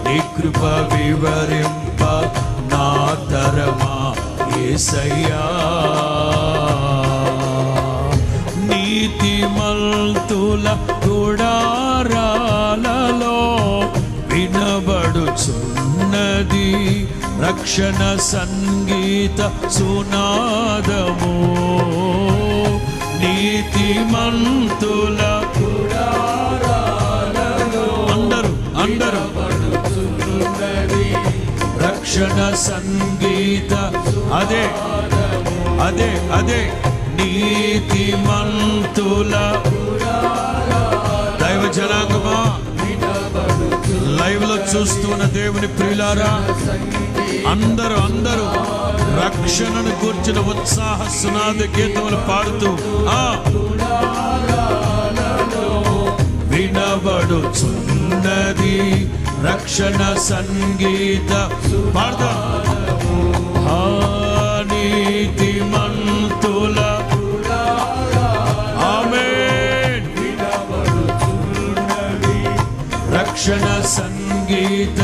నీ కృప వివరింప నా తరమా యేసయ్యా. నీతిమంతుల గుడారాలలో వినబడుచున్నది రక్షణ సంగీత సునాదము. నీతిమంతుల గుడారాలలో అందరూ రక్షణ సంగీత అదే నీతిమంతుల దైవ జనాంగమా, లైవ్ లో చూస్తున్న దేవుని ప్రియులారా, అందరూ రక్షణను కూర్చున్న ఉత్సాహ సునాద గీతములు పాడుతూ వినబడుచున్నది రక్షణ సంగీత పాడతా. నీతిమంతుల ఆమేన్ రక్షణ సంగీత